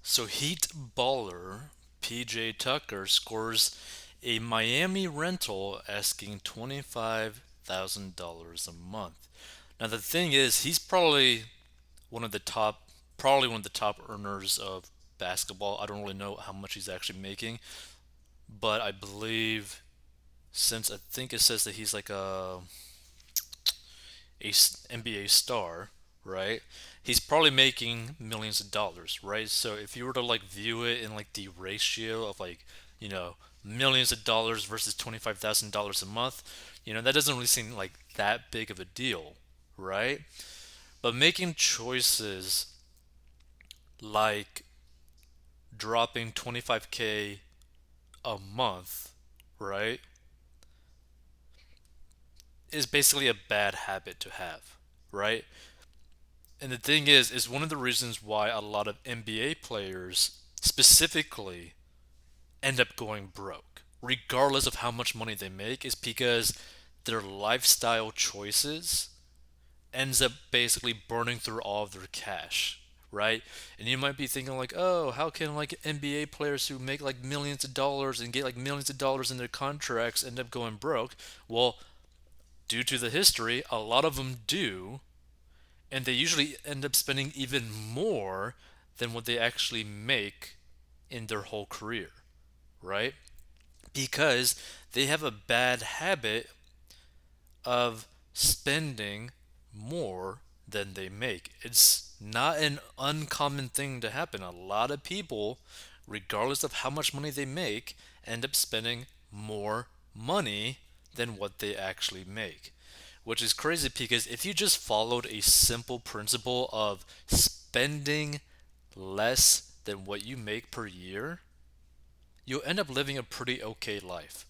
So Heat baller PJ Tucker scores a Miami rental asking $25,000 a month. Now the thing is, he's one of the top, probably one of the top earners of basketball. I don't really know how much he's actually making, but I believe since I think it says that he's like a NBA star, right? He's probably making millions of dollars, right? So if you were to like view it in like the ratio of like, you know, millions of dollars versus $25,000 a month, that doesn't really seem like that big of a deal, right? But making choices like dropping 25K a month, right, is basically a bad habit to have, right? And the thing is one of the reasons why a lot of NBA players specifically end up going broke, regardless of how much money they make, is because their lifestyle choices ends up basically burning through all of their cash, right? And you might be thinking like, oh, how can like NBA players who make like millions of dollars and get like millions of dollars in their contracts end up going broke? Well, due to the history, a lot of them do, and they usually end up spending even more than what they actually make in their whole career, right? Because they have a bad habit of spending more than they make. It's not an uncommon thing to happen. A lot of people, regardless of how much money they make, end up spending more money than what they actually make. Which is crazy because if you just followed a simple principle of spending less than what you make per year, you'll end up living a pretty okay life,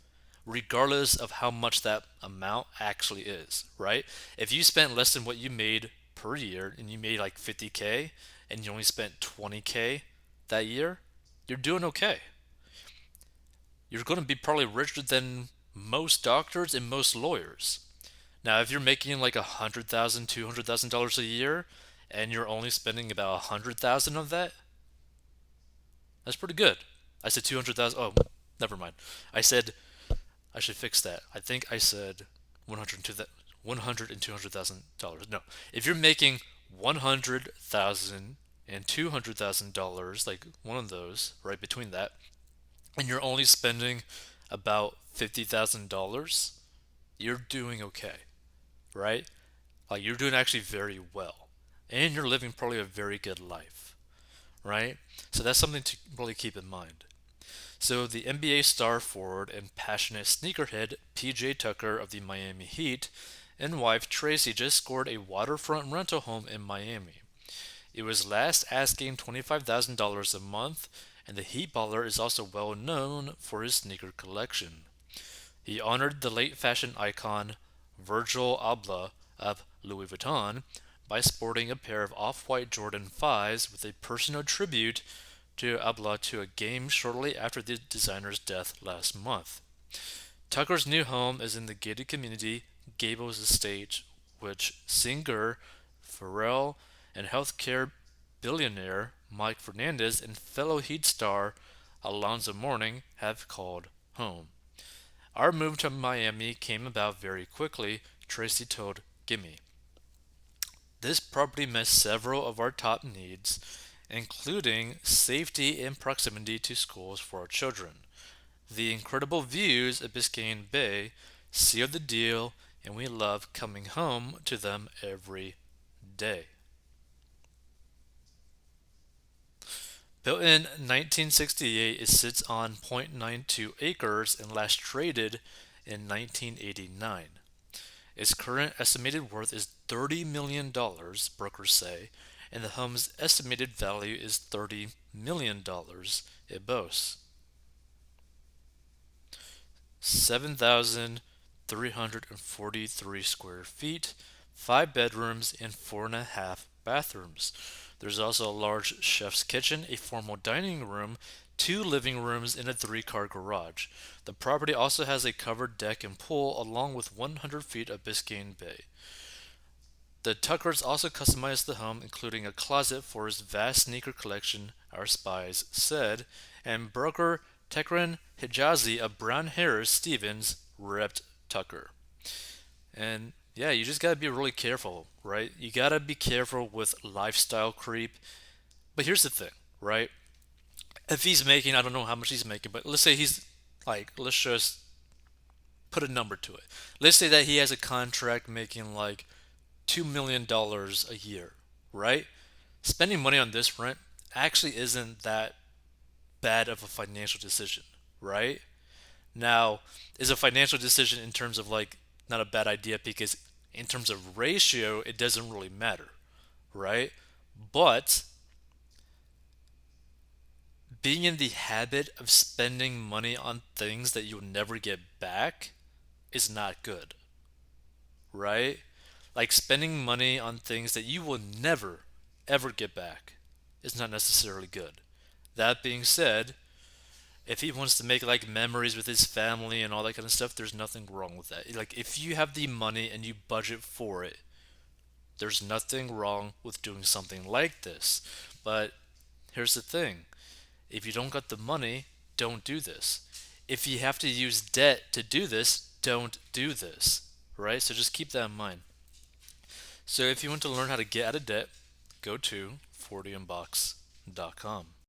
regardless of how much that amount actually is, right? If you spent less than what you made per year and you made like 50K and you only spent 20K that year, you're doing okay. You're going to be probably richer than most doctors and most lawyers. Now, if you're making like $100,000, $200,000 a year, and you're only spending about 100,000 of that, that's pretty good. I said 200,000. Oh, never mind. I said I should fix that. I think I said 100 and $200,000. No, if you're making 100,000 and $200,000, like one of those, right between that, and you're only spending about $50,000, you're doing okay, right? Like you're doing actually very well, and you're living probably a very good life, right? So that's something to really keep in mind. So the NBA star forward and passionate sneakerhead PJ Tucker of the Miami Heat and wife Tracy just scored a waterfront rental home in Miami. It was last asking $25,000 a month, and the Heat baller is also well known for his sneaker collection. He honored the late fashion icon Virgil Abloh of Louis Vuitton by sporting a pair of off-white Jordan 5s with a personal tribute to Abloh to a game shortly after the designer's death last month. Tucker's new home is in the gated community Gables Estate, which singer Pharrell and healthcare billionaire Mike Fernandez and fellow Heat star Alonzo Mourning have called home. Our move to Miami came about very quickly, Tracy told Gimme. This property met several of our top needs, including safety and proximity to schools for our children. The incredible views of Biscayne Bay sealed the deal, and we love coming home to them every day. Built in 1968, it sits on 0.92 acres and last traded in 1989. Its current estimated worth is $30 million, brokers say, and the home's estimated value is $30 million it boasts. 7,343 square feet, 5 bedrooms, and 4.5 bathrooms. There's also a large chef's kitchen, a formal dining room, 2 living rooms, and a 3 car garage. The property also has a covered deck and pool along with 100 feet of Biscayne Bay. The Tuckers also customized the home, including a closet for his vast sneaker collection, our spies said, and broker Tekran Hijazi of Brown Harris Stevens repped Tucker. And yeah, you just gotta be really careful, right? You gotta be careful with lifestyle creep. But here's the thing, right? If he's making, I don't know how much he's making, but let's say he's like, let's just put a number to it. Let's say that he has a contract making like $2 million a year, right? Spending money on this rent actually isn't that bad of a financial decision, right? Now, is a financial decision in terms of like not a bad idea because in terms of ratio, it doesn't really matter, right? But being in the habit of spending money on things that you'll never get back is not good, right? Like spending money on things that you will never, ever get back is not necessarily good. That being said, if he wants to make like memories with his family and all that kind of stuff, there's nothing wrong with that. Like if you have the money and you budget for it, there's nothing wrong with doing something like this. But here's the thing. If you don't got the money, don't do this. If you have to use debt to do this, don't do this. Right? So just keep that in mind. So if you want to learn how to get out of debt, go to 40inbox.com.